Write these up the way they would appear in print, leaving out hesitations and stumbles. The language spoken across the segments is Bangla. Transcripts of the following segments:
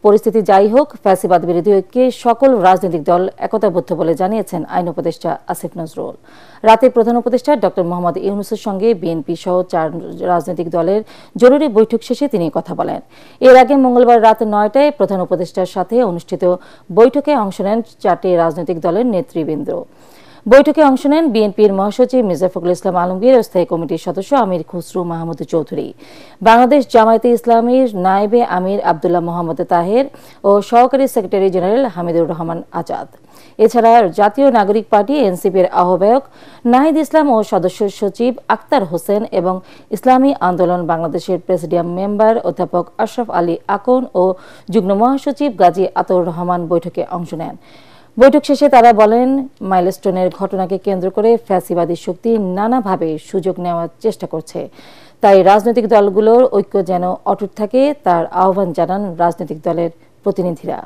পরিস্থিতি যাই হোক, ফ্যাসিবাদ বিরোধী ঐক্যে সকল রাজনৈতিক দল একতাবদ্ধ বলে জানিয়েছেন আইন উপদেষ্টা আসিফ নজরুল। রাতে প্রধান উপদেষ্টা ডক্টর মোহাম্মদ ইউনূসের সঙ্গে বিএনপি সহ 4 রাজনৈতিক দলের জরুরি বৈঠক শেষে তিনি কথা বলেন। এর আগে মঙ্গলবার রাত 9টায় প্রধান উপদেষ্টার সাথে অনুষ্ঠিত বৈঠকে অংশ নেন 4টি রাজনৈতিক দলের নেতৃবৃন্দ। বৈঠকে অংশ নেন বিএনপির মহাসচিব মির্জা ফখরুল ইসলাম আলমগীর, স্থায়ী কমিটির সদস্য আমির খুসরু মাহমুদ চৌধুরী, বাংলাদেশ জামায়াতে ইসলামীর নায়েবে আমির আব্দুল্লাহ মোহাম্মদ তাহের ও সহকারী সেক্রেটারি জেনারেল হামিদুর রহমান আজাদ। এছাড়া জাতীয় নাগরিক পার্টি এনসিপির আহ্বায়ক নাহিদ ইসলাম ও সদস্য সচিব আক্তার হোসেন এবং ইসলামী আন্দোলন বাংলাদেশের প্রেসিডিয়াম মেম্বার অধ্যাপক আশরাফ আলী আকন ও যুগ্ম মহাসচিব গাজী আতাউর রহমান বৈঠকে অংশ নেন। বৈঠক শেষে তারা বলেন, মাইলস্টোনের ঘটনাকে কেন্দ্র করে ফ্যাসিবাদী শক্তি নানাভাবে সুযোগ নেওয়ার চেষ্টা করছে, তাই রাজনৈতিক দলগুলোর ঐক্য যেন অটুট থাকে তার আহ্বান জানান রাজনৈতিক দলের প্রতিনিধিরা।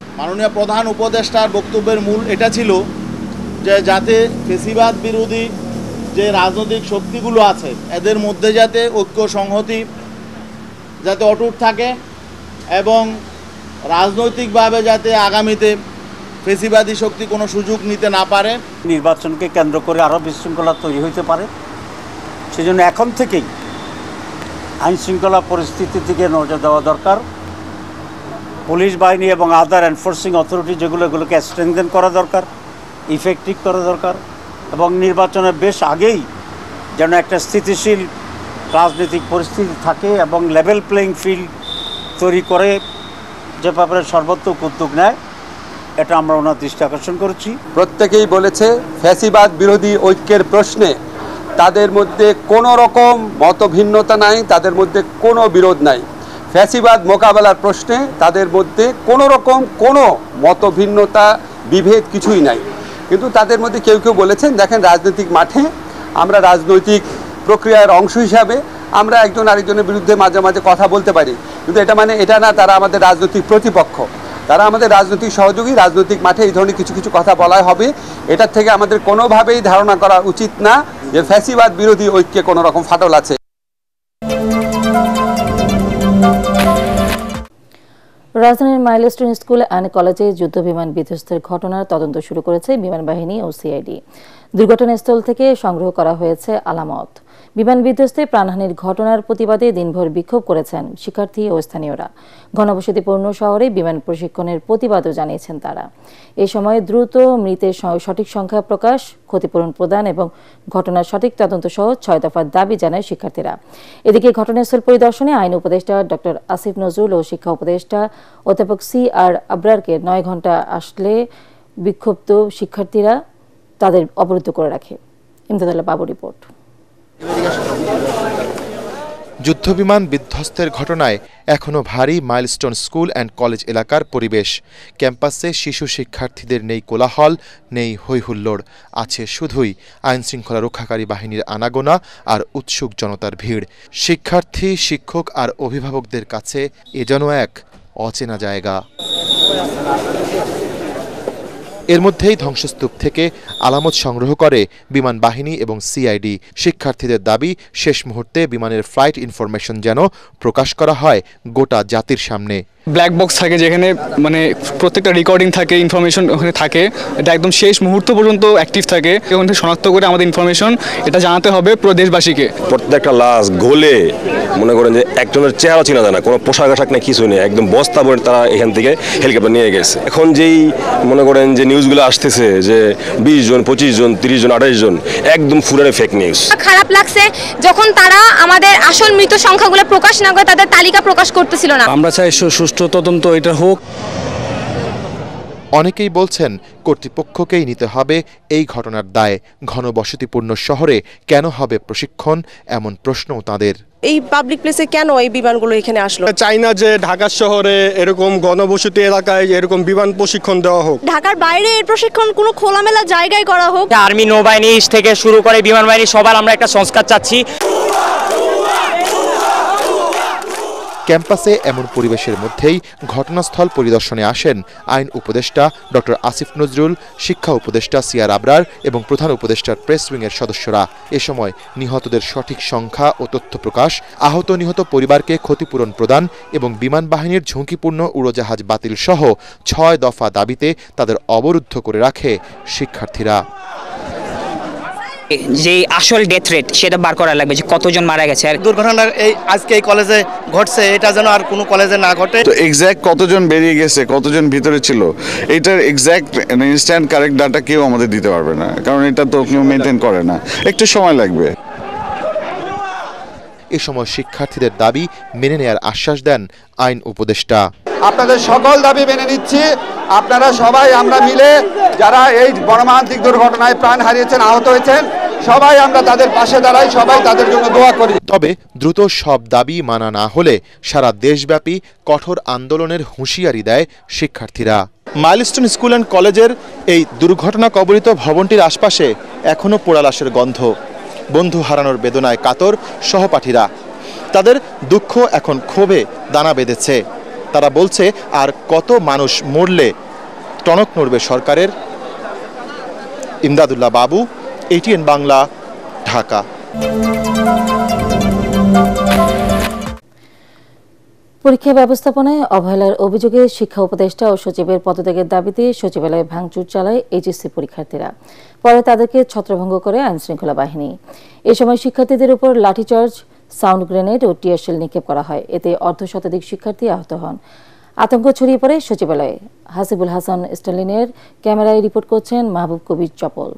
মাননীয় প্রধান উপদেষ্টার বক্তব্যের মূল এটা ছিল যে যাতে ফ্যাসিবাদ বিরোধী যে রাজনৈতিক শক্তিগুলো আছে এদের মধ্যে যাতে ঐক্য সংহতি যাতে অটুট থাকে এবং রাজনৈতিকভাবে যাতে আগামীতে ফ্যাসিবাদী শক্তি কোনো সুযোগ নিতে না পারে। নির্বাচনকে কেন্দ্র করে আরও বিশৃঙ্খলা তৈরি হতে পারে, সেজন্য এখন থেকেই আইন শৃঙ্খলা পরিস্থিতির দিকে নজর দেওয়া দরকার। পুলিশ বাহিনী এবং আদার এনফোর্সিং অথরিটি এগুলোকে স্ট্রেংথেন করা দরকার, ইফেক্টিভ করা দরকার এবং নির্বাচনের বেশ আগেই যেন একটা স্থিতিশীল রাজনৈতিক পরিস্থিতি থাকে এবং লেভেল প্লেইং ফিল্ড তৈরি করে যে ব্যাপারে সর্বোত্তম উদ্যোগ নেয়, এটা আমরা ওনার দৃষ্টি আকর্ষণ করেছি। প্রত্যেকেই বলেছে ফ্যাসিবাদ বিরোধী ঐক্যের প্রশ্নে তাদের মধ্যে কোনো রকম মতভিন্নতা নাই, তাদের মধ্যে কোনো বিরোধ নাই। ফ্যাসিবাদ মোকাবেলার প্রশ্নে তাদের মধ্যে কোনো রকম কোনো মতভিন্নতা বিভেদ কিছুই নাই। কিন্তু তাদের মধ্যে কেউ কেউ বলেছেন, দেখেন রাজনৈতিক মাঠে আমরা রাজনৈতিক প্রক্রিয়ার অংশ হিসাবে আমরা একজন আরেকজনের বিরুদ্ধে মাঝে মাঝে কথা বলতে পারি, কিন্তু এটা না তারা আমাদের রাজনৈতিক প্রতিপক্ষ, তারা আমাদের রাজনৈতিক সহযোগী। রাজনৈতিক মাঠে এই ধরনের কিছু কিছু কথা বলা হবে, এটার থেকে আমাদের কোনোভাবেই ধারণা করা উচিত না যে ফ্যাসিবাদ বিরোধী ঐক্যে কোনো রকম ফাটল আছে। রাজধানীর মাইলস্টোন স্কুল অ্যান্ড কলেজে যুদ্ধ বিমান বিধ্বস্তের ঘটনার তদন্ত শুরু করেছে বিমান বাহিনী ও সিআইডি। দুর্ঘটনাস্থল থেকে সংগ্রহ করা হয়েছে আলামত। বিমান বিধ্বস্তে প্রাণহানির ঘটনার প্রতিবাদে দিনভর বিক্ষোভ করেছেন শিক্ষার্থী ও স্থানীয়রা। ঘনবসতিপূর্ণ শহরে বিমান প্রশিক্ষণের প্রতিবাদও জানিয়েছেন তারা। এ সময় দ্রুত মৃতের সঠিক সংখ্যা প্রকাশ, ক্ষতিপূরণ প্রদান এবং ঘটনার সঠিক তদন্ত সহ 6 দফার দাবি জানায় শিক্ষার্থীরা। এদিকে ঘটনাস্থল পরিদর্শনে আইন উপদেষ্টা ডক্টর আসিফ নজরুল ও শিক্ষা উপদেষ্টা অধ্যাপক CR আবরারকে 9 ঘণ্টা আসলে বিক্ষুব্ধ শিক্ষার্থীরা তাদের অবরুদ্ধ করে রাখে। ইমদাদুল্লাহ বাবু রিপোর্ট। যুদ্ধবিমান বিধ্বস্তের ঘটনায় এখনও ভারী মাইলস্টোন স্কুল অ্যান্ড কলেজ এলাকার পরিবেশ। ক্যাম্পাসে শিশু শিক্ষার্থীদের নেই কোলাহল, নেই হৈহুল্লোড়, আছে শুধুই আইনশৃঙ্খলা রক্ষাকারী বাহিনীর আনাগোনা আর উৎসুক জনতার ভিড়। শিক্ষার্থী, শিক্ষক আর অভিভাবকদের কাছে এ যেন এক অচেনা জায়গা। এর মধ্যেই ধ্বংসস্তূপ থেকে আলামত সংগ্রহ করে বিমান বাহিনী এবং সিআইডি। শিক্ষার্থীদের দাবি, শেষ মুহূর্তে বিমানের ফ্লাইট ইনফরমেশন যেন প্রকাশ করা হয় গোটা জাতির সামনে। ব্ল্যাক বক্স থাকে যেখানে প্রত্যেকটা রেকর্ডিং থাকে, ইনফরমেশন ওখানে থাকে, এটা একদম শেষ মুহূর্ত পর্যন্ত অ্যাক্টিভ থাকে। ওখান থেকে শনাক্ত করে আমাদের ইনফরমেশন এটা জানাতে হবে পুরো দেশবাসীকে। প্রত্যেকটা লাশ গলে মনে করেন যে একজনের চেহারা চেনা যায় না, কোনো পোশাক আশাক নেই, কিছু নেই, একদম বস্তা ভরে তারা এখান থেকে হেলিকপ্টার নিয়ে গেছে। এখন যেই মনে করেন যে নিউজগুলো আসতেছে যে 20 জন, 25 জন, 30 জন, 28 জন, একদম ফুরারে ফেক নিউজ। খারাপ লাগছে যখন তারা আমাদের আসল মৃত সংখ্যাগুলো প্রকাশ না করে তাদের তালিকা প্রকাশ করতেছিল না। আমরা চাই সুষ্ঠু তদন্ত এটা হোক। অনেকেই বলছেন কর্তৃপক্ষকেই নিতে হবে এই ঘটনার দায়। ঘনবসতিপূর্ণ শহরে কেন হবে প্রশিক্ষণ, এমন প্রশ্নও তাদের। এই পাবলিক প্লেসে কেন এই বিমানগুলো এখানে আসলো? চাই না যে ঢাকা শহরে এরকম ঘনবসতি এলাকায় এরকম বিমান প্রশিক্ষণ দেওয়া হোক। ঢাকার বাইরে এর প্রশিক্ষণ কোনো খোলামেলা জায়গায় করা হোক। আর্মি, নৌবাহিনী থেকে শুরু করে বিমান বাহিনী সবার আমরা একটা সংস্কার চাচ্ছি। ক্যাম্পাসে এমন পরিবেশের মধ্যেই ঘটনাস্থল পরিদর্শনে আসেন আইন উপদেষ্টা ডক্টর আসিফ নজরুল, শিক্ষা উপদেষ্টা সিয়ার আবরার এবং প্রধান উপদেষ্টার প্রেস উইংয়ের সদস্যরা। এ সময় নিহতদের সঠিক সংখ্যা ও তথ্য প্রকাশ, আহত নিহত পরিবারকে ক্ষতিপূরণ প্রদান এবং বিমান বাহিনীর ঝুঁকিপূর্ণ উড়োজাহাজ বাতিল সহ ৬ দফা দাবিতে তাদের অবরুদ্ধ করে রাখে শিক্ষার্থীরা। যে আসল ডেথ রেট সেটা বার করা লাগবে, যে কতজন মারা গেছে। আর দুর্ঘটনা আজকে এই কলেজে ঘটছে, এটা যেন আর কোনো কলেজে না ঘটে। তো এক্স্যাক্ট কতজন বেরিয়ে গেছে, কতজন ভিতরে ছিল, এটার এক্স্যাক্ট ইনস্ট্যান্ট কারেক্ট ডাটা কেউ আমাদের দিতে পারবে না, কারণ এটা তো কেউ মেনটেন করে না, একটু সময় লাগবে। এ সময় শিক্ষার্থীদের দাবি মেনে নেয়ার আশ্বাস দেন আইন উপদেষ্টা। আপনাদের সকল দাবি মেনে নিচ্ছি। আপনারা সবাই আমরা মিলে যারা এই মর্মান্তিক দুর্ঘটনায় প্রাণ হারিয়েছেন, আহত হয়েছেন, সবাই আমরা তাদের পাশে দাঁড়াই, সবাই তাদের জন্য দোয়া করি। তবে দ্রুত সব দাবি মানা না হলে সারা দেশব্যাপী কঠোর আন্দোলনের হুঁশিয়ারি দেয় শিক্ষার্থীরা। মাইলস্টোন স্কুল অ্যান্ড কলেজের এই দুর্ঘটনা কবলিত ভবনটির আশপাশে এখনও পোড়ালাশের গন্ধ। বন্ধু হারানোর বেদনায় কাতর সহপাঠীরা। তাদের দুঃখ এখন ক্ষোভে দানা বেঁধেছে। তারা বলছে, আর কত মানুষ মরলে টনক নড়বে সরকারের। ইমদাদুল্লাহ বাবু, ATN বাংলা, ঢাকা। পরীক্ষা ব্যবস্থাপনায় অবহেলার অভিযোগে শিক্ষা উপদেষ্টা ও সচিবের পদত্যাগের দাবিতে সচিবালয়ে ভাঙচুর চালায় এইচএসসি পরীক্ষার্থীরা। পরে তাদেরকে ছত্রভঙ্গ করে আইনশৃঙ্খলা বাহিনী। এ সময় শিক্ষার্থীদের উপর লাঠিচার্জ, সাউন্ড গ্রেনেড ও টিয়ারশেল নিক্ষেপ করা হয়। এতে অর্ধশতাধিক শিক্ষার্থী আহত হন। আতঙ্ক ছড়িয়ে পড়ে সচিবালয়ে। হাসিবুল হাসান স্টালিনের ক্যামেরায় রিপোর্ট করছেন মাহবুব কবির চপল।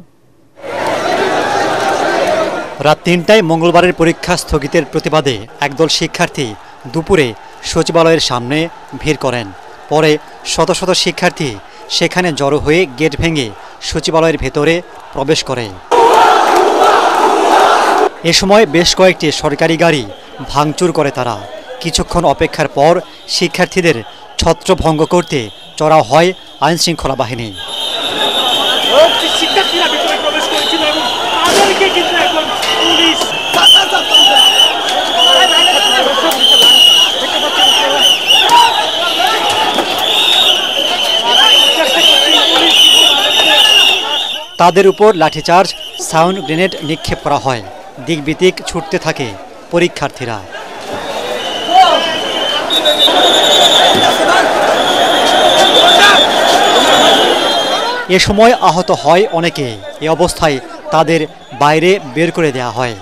রাত ৩টায় মঙ্গলবারের পরীক্ষা স্থগিতের প্রতিবাদে একদল শিক্ষার্থী দুপুরে সচিবালয়ের সামনে ভিড় করেন। পরে শত শত শিক্ষার্থী সেখানে জড়ো হয়ে গেট ভেঙে সচিবালয়ের ভেতরে প্রবেশ করে। এ সময় বেশ কয়েকটি সরকারি গাড়ি ভাঙচুর করে তারা। কিছুক্ষণ অপেক্ষার পর শিক্ষার্থীদের ছত্রভঙ্গ করতে চড়াও হয় আইনশৃঙ্খলা বাহিনী। তাদের উপর লাঠিচার্জ, সাউন্ড গ্রেনেড নিক্ষেপ করা হয়। দিকবিদিক ছুটতে থাকে পরীক্ষার্থীরা। এ সময় আহত হয় অনেকে। এ অবস্থায় তাদের বাইরে বের করে দেওয়া হয়।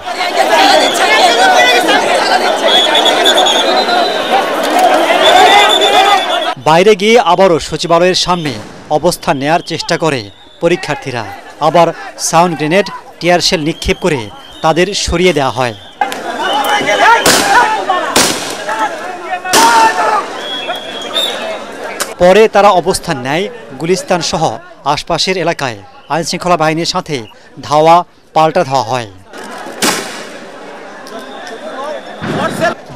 বাইরে গিয়ে আবারও সচিবালয়ের সামনে অবস্থান নেয়ার চেষ্টা করে পরীক্ষার্থীরা। আবার সাউন্ড গ্রেনেড, টিয়ারশেল নিক্ষেপ করে তাদের সরিয়ে দেওয়া হয়। পরে তারা অবস্থান নেয় গুলিস্তান সহ আশপাশের এলাকায়। আইনশৃঙ্খলা বাহিনীর সাথে ধাওয়া পাল্টা ধাওয়া হয়।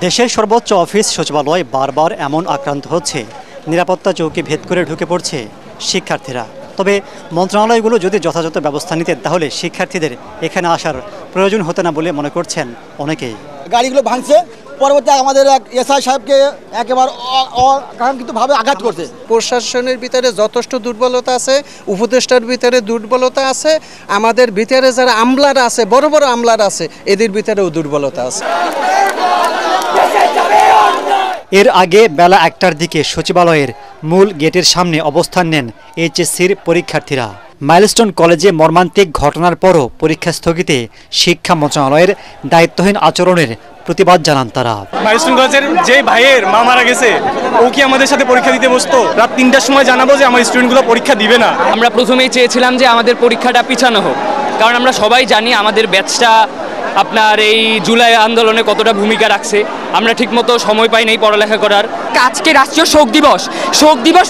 দেশের সর্বোচ্চ অফিস সচিবালয় বারবার এমন আক্রান্ত হচ্ছে, নিরাপত্তা চৌকি ভেদ করে ঢুকে পড়ছে শিক্ষার্থীরা। তবে মন্ত্রণালয়গুলো যদি যথাযথ ব্যবস্থা নিতেন তাহলে শিক্ষার্থীদের এখানে আসার প্রয়োজন হতো না বলে মনে করছেন অনেকেই। গাড়িগুলো ভাঙছে, পরবর্তী আমাদের এক এসআই সাহেবকে একেবারে অকাঙ্ক্ষিতভাবে আঘাত করছে। প্রশাসনের ভিতরে যথেষ্ট দুর্বলতা আছে, উপদেষ্টার ভিতরে দুর্বলতা আছে, আমাদের ভিতরে যারা আমলারা আছে, বড় বড় আমলারা আছে, এদের ভিতরেও দুর্বলতা আছে। এর আগে বেলা ১টার দিকে সচিবালয়ের মূল গেটের সামনে অবস্থান নেন এইচএসসির পরীক্ষার্থীরা। মাইলস্টোন কলেজে মর্মান্তিক ঘটনার পরও পরীক্ষা স্থগিতে শিক্ষা মন্ত্রণালয়ের দায়িত্বহীন আচরণের প্রতিবাদ জানান তারা। মাইলস্টোন কলেজের যে ভাইয়ের মা মারা গেছে, ও কি আমাদের সাথে পরীক্ষা দিতে বসতো? রাত ৩টার সময় জানাবো যে আমার স্টুডেন্টগুলো পরীক্ষা দিবে না। আমরা প্রথমেই চেয়েছিলাম যে আমাদের পরীক্ষাটা পিছানো হোক, কারণ আমরা সবাই জানি আমাদের ব্যাচটা আপনার এই জুলাই আন্দোলনে কতটা ভূমিকা রাখছে। আমরা ঠিকমতো সময় পাই নাই পড়ালেখা করার। আজকে রাষ্ট্রীয় শোক দিবস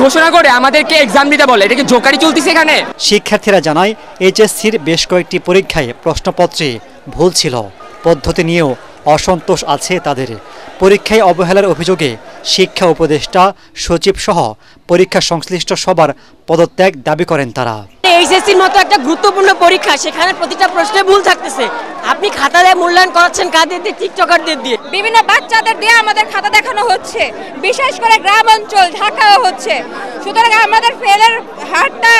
ঘোষণা করে আমাদেরকে এক্সাম দিতে বলে, এটা কি জোকারি চলতেছে এখানে? শিক্ষার্থীরা জানায় এইচএসসির বেশ কয়েকটি পরীক্ষায় প্রশ্নপত্রে ভুল ছিল, পদ্ধতি নিয়েও অসন্তোষ আছে তাদের। পরীক্ষায় অবহেলার অভিযোগে শিক্ষা উপদেষ্টা, সচিব সহ পরীক্ষা সংশ্লিষ্ট সবার পদত্যাগ দাবি করেন তারা। এইচএসসির মতো একটা গুরুত্বপূর্ণ পরীক্ষা, সেখানে প্রতিটা প্রশ্নে ভুল থাকতেছে। আপনি খাতা দিয়ে মূল্যায়ন করাচ্ছেন কাদের দিয়ে? টিকটকারদের দিয়ে। বিভিন্ন বাচ্চাদের দিয়ে আমাদের খাতা দেখানো হচ্ছে, বিশেষ করে গ্রাম অঞ্চল ঢাকাও হচ্ছে। সুতরাং আমাদের ফেলের হারটা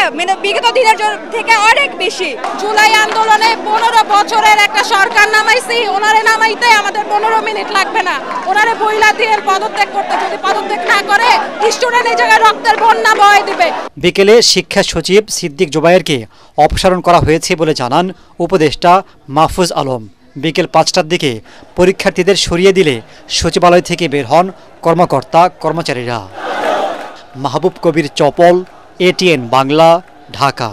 বিগত দিনের থেকে অনেক বেশি। জুলাই আন্দোলনে 15 বছরের একটা সরকার নামাইছি, ওনারে নামাইতে আমাদের 15 মিনিট লাগবে না। ওনারে বইলা দিয়ে পদত্যাগ করতে, যদি পদত্যাগ না করে স্টুডেন্ট এই জায়গায় রক্তের বন্যা বয়ে দিবে। বিকেলে শিক্ষা সচিব সিদ্দিক জোবায়েরকে অপসারণ করা হয়েছে বলে জানান উপদেষ্টা মাহফুজ আলম। বিকেল 5টার দিকে পরীক্ষার্থীদের সরিয়ে দিলে সচিবালয় থেকে বের হন কর্মকর্তা কর্মচারীরা। মাহবুব কবির চপল, ATN বাংলা, ঢাকা।